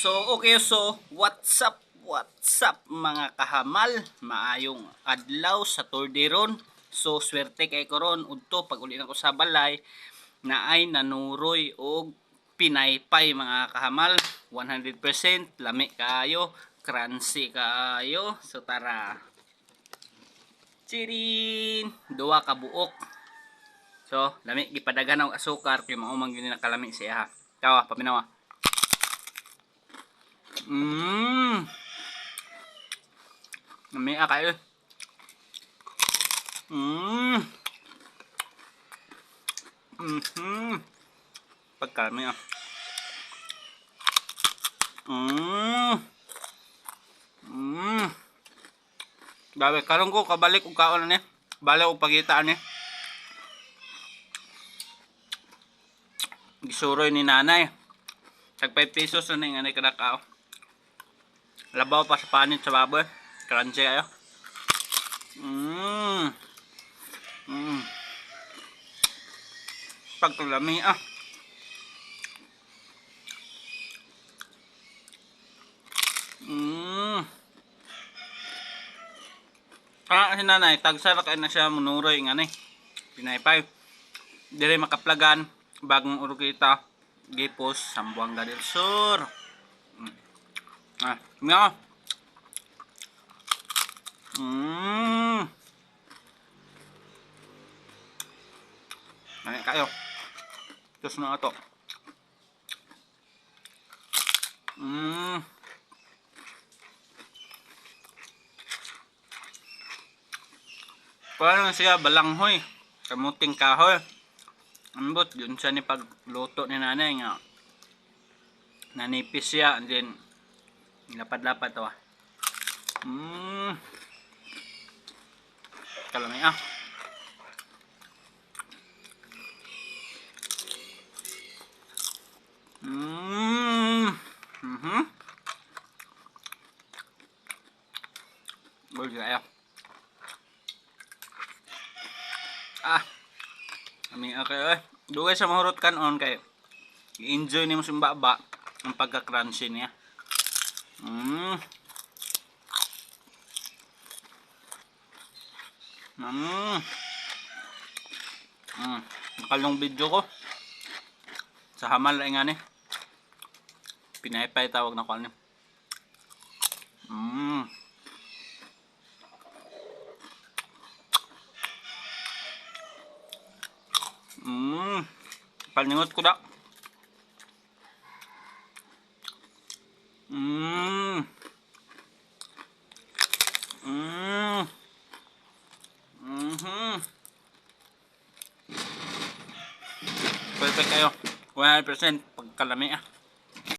So, what's up mga kahamal? Maayong adlaw sa Torderon. So, swerte kay koron udto pag uli na ko sa balay na ay nanuroy og pinaypay mga kahamal. 100% lami kaayo, crunchy kaayo. So, tara. Chirin! Duwa ka buok. So, lami gipadagan og asukar kay maumang gyud na kalami siya ha. Tawa, paminawa. May kayo. Pagkami ah. Babe, karong ko kabalik og kaon ni. Bala og pagitaan ni. Gisuroy ni nanay. Tag 5 pesos na nga ni kada kao. Labaw pa sa panit sa baboy. Crunchy kayo. Pagkalami ah. Si nanay, tagsara kayo na siya munuroy nga ni. Pinaypay. Dire makaplagan. Bagong urugita. Gipos, Sambuanga del Sur. Nga. Ay, kayo. Tapos na ito. Parang siya balanghoy. Kamuting kahoy. Ambot, yun siya ni pagluto ni nanay nga. Nanipis siya. And then, lapad-lapad ito ah. Kalamay ah. Boleh kayo. Kami okay. Dugay sa mahurot kanon kay i-enjoy nimo sumbaba ang pagka-crunchy niya. Nakalong video ko sa hamal ay nga ni. Pinaypay tawag na ko ni. Palingot ko da. Perfect kayo. 100% pagkalami ah.